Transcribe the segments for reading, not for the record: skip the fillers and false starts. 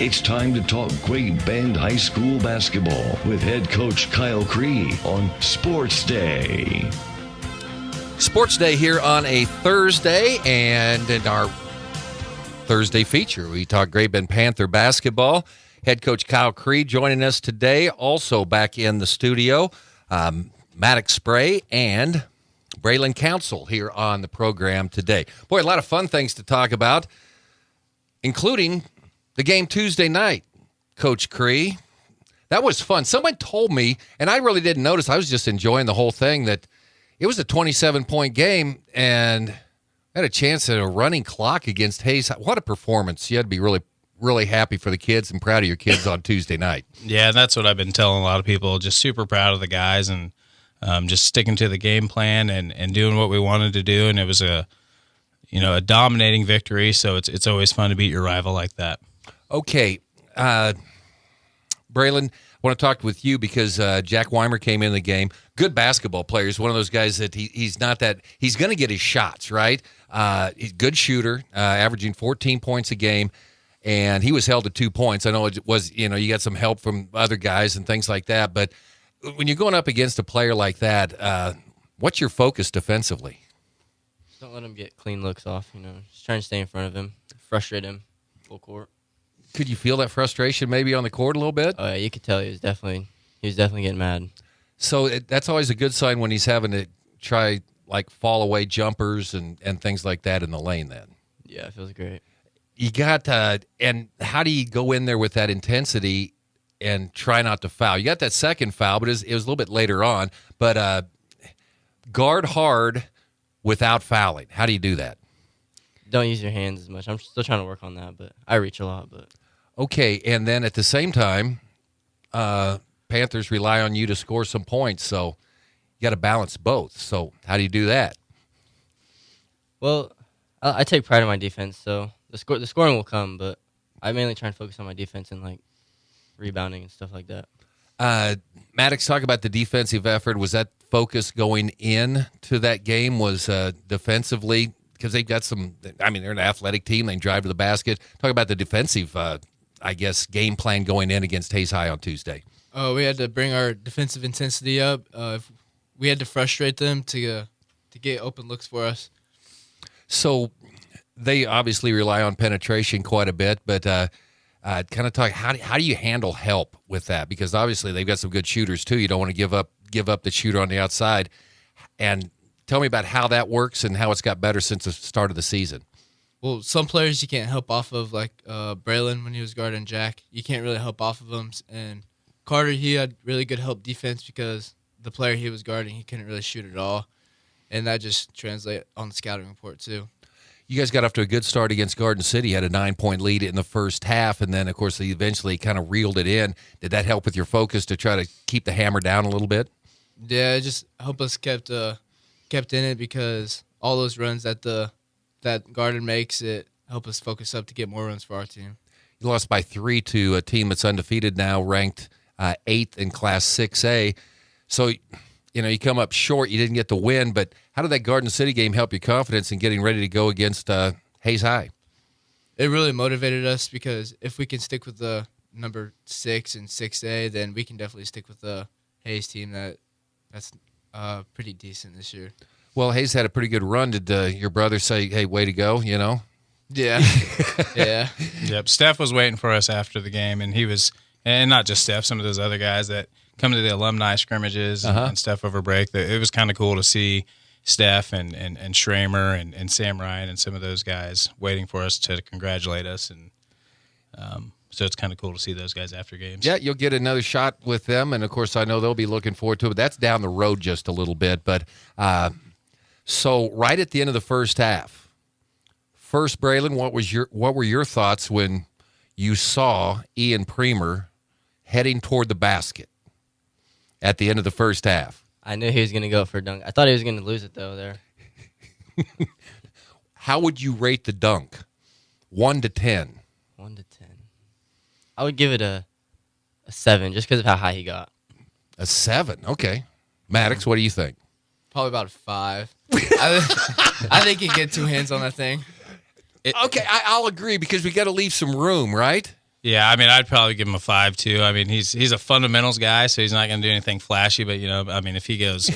It's time to talk Great Bend High School basketball with head coach Kyle Kreigh on Sports Day. Sports Day here on a Thursday, and in our Thursday feature, we talk Great Bend Panther Basketball. Head coach Kyle Kreigh joining us today. Also back in the studio, Maddox and Braylon Council here on the program today. Boy, a lot of fun things to talk about, including the game Tuesday night, Coach Kreigh. That was fun. Someone told me, and I really didn't notice, I was just enjoying the whole thing, that it was a 27-point game and had a chance at a running clock against Hayes. What a performance. You had to be really, really happy for the kids and proud of your kids on Tuesday night. Yeah, that's what I've been telling a lot of people. Just super proud of the guys and just sticking to the game plan and doing what we wanted to do. And it was a dominating victory, so it's always fun to beat your rival like that. Okay, Braylon, I want to talk with you because Jack Weimer came in the game. Good basketball player. He's one of those guys that he's not that – he's going to get his shots, right? He's a good shooter, averaging 14 points a game, and he was held to 2 points. I know it was – you got some help from other guys and things like that, but when you're going up against a player like that, what's your focus defensively? Don't let him get clean looks off, Just trying to stay in front of him, frustrate him full court. Could you feel that frustration maybe on the court a little bit? Oh, yeah, you could tell he was definitely getting mad. So that's always a good sign when he's having to try, like, fall away jumpers and things like that in the lane then. Yeah, it feels great. You got and how do you go in there with that intensity and try not to foul? You got that second foul, but it was a little bit later on. But guard hard without fouling. How do you do that? Don't use your hands as much. I'm still trying to work on that, but I reach a lot. But okay, and then at the same time, Panthers rely on you to score some points, so you got to balance both. So how do you do that? Well, I take pride in my defense, so the scoring will come, but I mainly try and focus on my defense and like rebounding and stuff like that. Maddox, talk about the defensive effort. Was that focus going in to that game? Was defensively? Because they've got they're an athletic team. They can drive to the basket. Talk about the defensive, game plan going in against Hayes High on Tuesday. We had to bring our defensive intensity up. We had to frustrate them to get open looks for us. So they obviously rely on penetration quite a bit, but kind of talk, how do you handle help with that? Because obviously they've got some good shooters too. You don't want to give up the shooter on the outside. And tell me about how that works and how it's got better since the start of the season. Well, some players you can't help off of, like Braylon when he was guarding Jack. You can't really help off of him. And Carter, he had really good help defense because the player he was guarding, he couldn't really shoot at all. And that just translated on the scouting report too. You guys got off to a good start against Garden City, had a 9-point lead in the first half, and then, of course, they eventually kind of reeled it in. Did that help with your focus to try to keep the hammer down a little bit? Yeah, it just helped us kept in it because all those runs that Garden makes, it help us focus up to get more runs for our team. You lost by 3 to a team that's undefeated now, ranked 8th in Class 6A. So, you come up short. You didn't get the win, but how did that Garden City game help your confidence in getting ready to go against Hayes High? It really motivated us because if we can stick with the number 6 and 6A, then we can definitely stick with the Hayes team that's pretty decent this year. Well, Hayes had a pretty good run. Did your brother say, hey, way to go, Yeah. Yeah. Yep. Steph was waiting for us after the game, and he was – and not just Steph, some of those other guys that come to the alumni scrimmages and stuff over break. It was kind of cool to see Steph and Schramer and Sam Ryan and some of those guys waiting for us to congratulate us. And so it's kind of cool to see those guys after games. Yeah, you'll get another shot with them, and, of course, I know they'll be looking forward to it. That's down the road just a little bit. But so right at the end of the first half, Braylon, what were your thoughts when you saw Ian Premer heading toward the basket at the end of the first half? I knew he was going to go for a dunk. I thought he was going to lose it, though, there. How would you rate the dunk? 1 to 10. 1 to 10. I would give it a 7 just because of how high he got. A 7, okay. Maddox, what do you think? Probably about a 5. I think you can get 2 hands on that thing. Okay, I'll agree because we got to leave some room, right? Yeah, I mean, I'd probably give him a 5 too. I mean, he's a fundamentals guy, so he's not going to do anything flashy. But I mean, if he goes,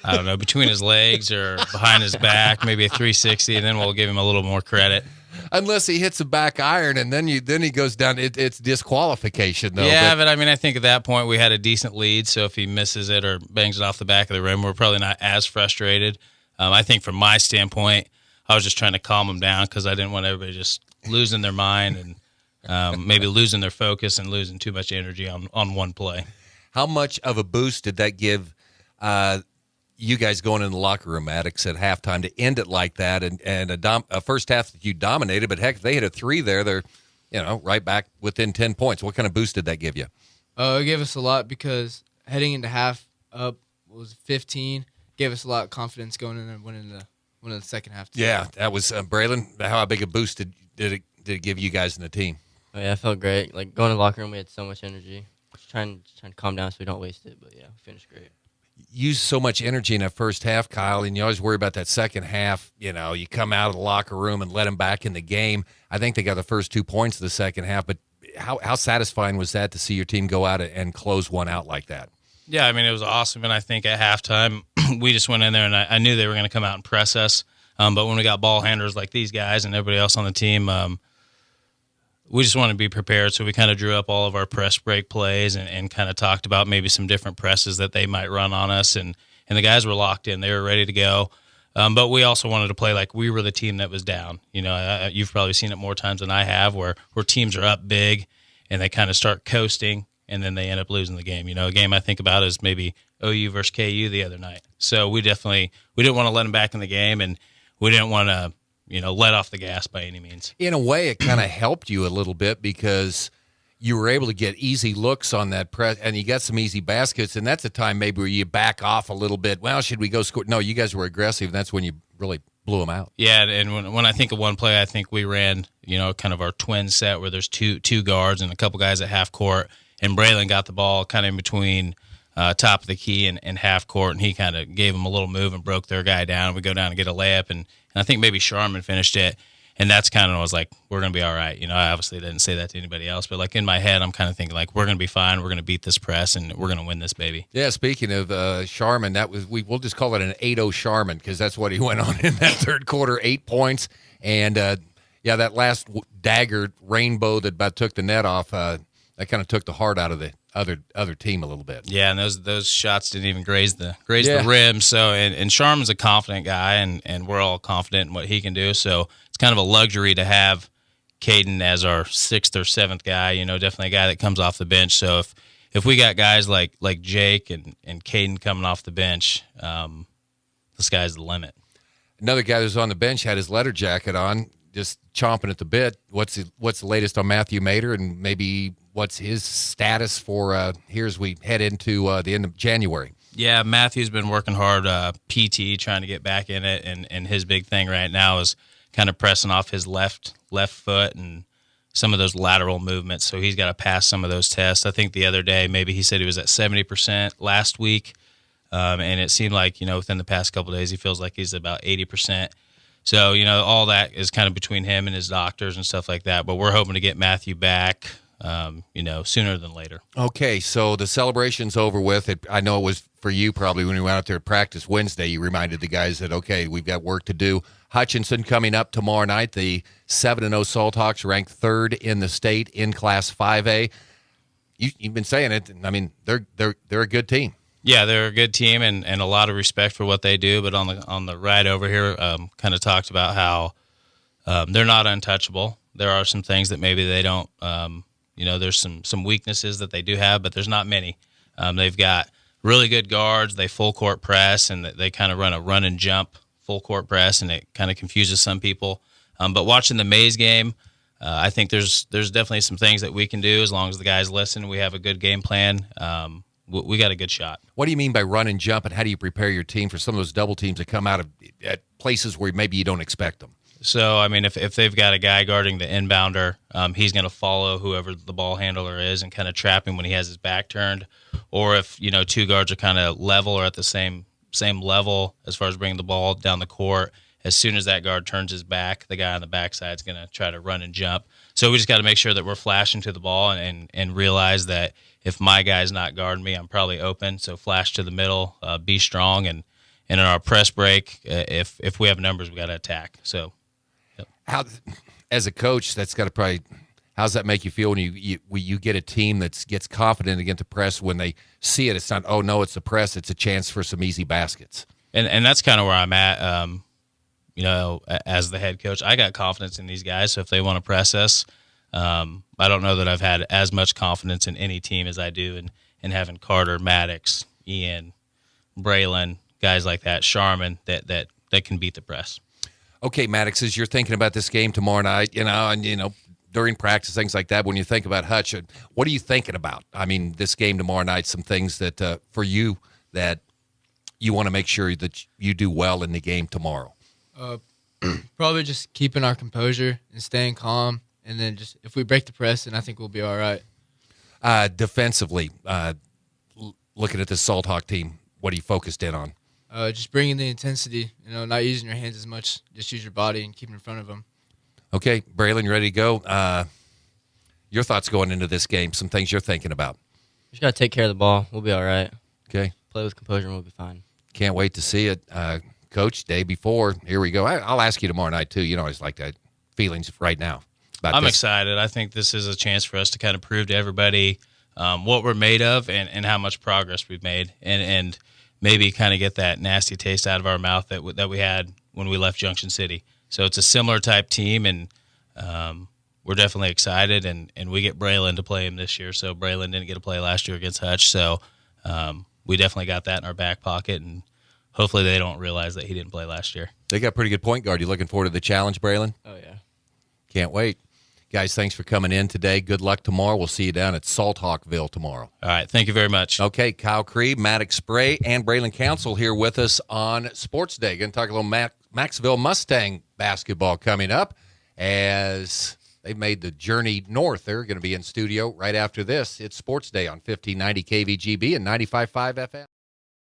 I don't know, between his legs or behind his back, maybe a 360, and then we'll give him a little more credit. Unless he hits a back iron and then he goes down, it's disqualification though. Yeah, but I mean, I think at that point we had a decent lead, so if he misses it or bangs it off the back of the rim, we're probably not as frustrated. I think from my standpoint, I was just trying to calm him down because I didn't want everybody just losing their mind and maybe losing their focus and losing too much energy on one play. How much of a boost did that give you guys going in the locker room, Maddox, at halftime to end it like that, and a first half that you dominated, but heck, if they hit a 3 there, they're right back within 10 points. What kind of boost did that give you? It gave us a lot because heading into half up was 15, gave us a lot of confidence going in and winning the second half. Yeah, that was Braylon. How big a boost did it give you guys in the team? Oh, yeah, I felt great. Like going to the locker room, we had so much energy. Just trying to calm down so we don't waste it. But yeah, we finished great. Used so much energy in that first half, Kyle, and you always worry about that second half. You come out of the locker room and let them back in the game. I think they got the first 2 points of the second half, but how satisfying was that to see your team go out and close one out like that? Yeah, I mean, it was awesome, and I think at halftime we just went in there, and I knew they were going to come out and press us, but when we got ball handlers like these guys and everybody else on the team, we just wanted to be prepared, so we kind of drew up all of our press break plays and kind of talked about maybe some different presses that they might run on us, and the guys were locked in. They were ready to go, but we also wanted to play like we were the team that was down. You've probably seen it more times than I have where teams are up big and they kind of start coasting, and then they end up losing the game. A game I think about is maybe OU versus KU the other night. So we didn't want to let them back in the game, and we didn't want to let off the gas by any means. In a way, it kind of helped you a little bit because you were able to get easy looks on that press, and you got some easy baskets, and that's a time maybe where you back off a little bit. Well, should we go score? No, you guys were aggressive, and that's when you really blew them out. Yeah, and when I think of one play, I think we ran, kind of our twin set where there's two guards and a couple guys at half court, and Braylon got the ball kind of in between top of the key and half court, and he kind of gave them a little move and broke their guy down. We go down and get a layup, and I think maybe Sharman finished it, and that's kind of when I was like, we're going to be all right. I obviously didn't say that to anybody else, but like in my head, I'm kind of thinking like, we're going to be fine. We're going to beat this press, and we're going to win this baby. Yeah, speaking of Sharman, we'll just call it an 8-0 Sharman because that's what he went on in that third quarter, 8 points. And, that last dagger rainbow that about took the net off, that kind of took the heart out of the other team a little bit. Yeah, and those shots didn't even graze the rim. So and Sharman's a confident guy, and we're all confident in what he can do. So it's kind of a luxury to have Caden as our 6th or 7th guy. Definitely a guy that comes off the bench. So if we got guys like Jake and Caden coming off the bench, the sky's the limit. Another guy who's on the bench had his letter jacket on, just chomping at the bit. What's the latest on Matthew Mater, and maybe what's his status for here as we head into the end of January? Yeah, Matthew's been working hard, PT, trying to get back in it, and his big thing right now is kind of pressing off his left foot and some of those lateral movements, so he's got to pass some of those tests. I think the other day maybe he said he was at 70% last week, and it seemed like, within the past couple of days he feels like he's about 80%. So, all that is kind of between him and his doctors and stuff like that, but we're hoping to get Matthew back sooner than later. Okay, so the celebration's over with. I know it was for you probably when we went out there to practice Wednesday. You reminded the guys that, okay, we've got work to do. Hutchinson coming up tomorrow night. The 7-0 Salthawks ranked 3rd in the state in Class 5A. You've been saying it. I mean, they're a good team. Yeah, they're a good team and a lot of respect for what they do. But on the ride over here, kind of talked about how they're not untouchable. There are some things that maybe they don't. There's some weaknesses that they do have, but there's not many. They've got really good guards. They full court press, and they kind of run a run and jump full court press, and it kind of confuses some people. But watching the Mays game, I think there's definitely some things that we can do as long as the guys listen. We have a good game plan. We got a good shot. What do you mean by run and jump, and how do you prepare your team for some of those double teams that come out of at places where maybe you don't expect them? So, I mean, if they've got a guy guarding the inbounder, he's going to follow whoever the ball handler is and kind of trap him when he has his back turned. Or if, 2 guards are kind of level or at the same level as far as bringing the ball down the court, as soon as that guard turns his back, the guy on the backside is going to try to run and jump. So we just got to make sure that we're flashing to the ball and realize that if my guy's not guarding me, I'm probably open. So flash to the middle, be strong, and in our press break, if we have numbers, we got to attack. So, yep. How, as a coach, that's got to probably. How does that make you feel when you get a team that gets confident against the press when they see it? It's not, oh no, it's the press. It's a chance for some easy baskets. And that's kind of where I'm at. As the head coach, I got confidence in these guys. So if they want to press us, I don't know that I've had as much confidence in any team as I do in having Carter, Maddox, Ian, Braylon, guys like that, Sharman, that can beat the press. Okay, Maddox, as you're thinking about this game tomorrow night, during practice, things like that, when you think about Hutch, what are you thinking about? I mean, this game tomorrow night, some things that for you that you want to make sure that you do well in the game tomorrow. Probably just keeping our composure and staying calm, and then just if we break the press, then I think we'll be all right. Defensively, looking at the Salt Hawk team, what are you focused in on? Just bringing the intensity, not using your hands as much. Just use your body and keep in front of them. Okay, Braylon, you ready to go? Your thoughts going into this game, some things you're thinking about. Just got to take care of the ball. We'll be all right. Okay. Play with composure and we'll be fine. Can't wait to see it. Coach, day before, here we go. I'll ask you tomorrow night, too. You know, I just like that feelings right now. I'm excited. I think this is a chance for us to kind of prove to everybody what we're made of and how much progress we've made and maybe kind of get that nasty taste out of our mouth that we had when we left Junction City. So it's a similar type team, and we're definitely excited, and we get Braylon to play him this year. So Braylon didn't get to play last year against Hutch, so we definitely got that in our back pocket, and hopefully they don't realize that he didn't play last year. They got a pretty good point guard. You looking forward to the challenge, Braylon? Oh, yeah. Can't wait. Guys, thanks for coming in today. Good luck tomorrow. We'll see you down at Salt Hawkville tomorrow. All right. Thank you very much. Okay, Kyle Kreigh, Maddox Spray, and Braylon Council here with us on Sports Day. Going to talk a little Maxville Mustang basketball coming up as they've made the journey north. They're going to be in studio right after this. It's Sports Day on 1590 KVGB and 95.5 FM.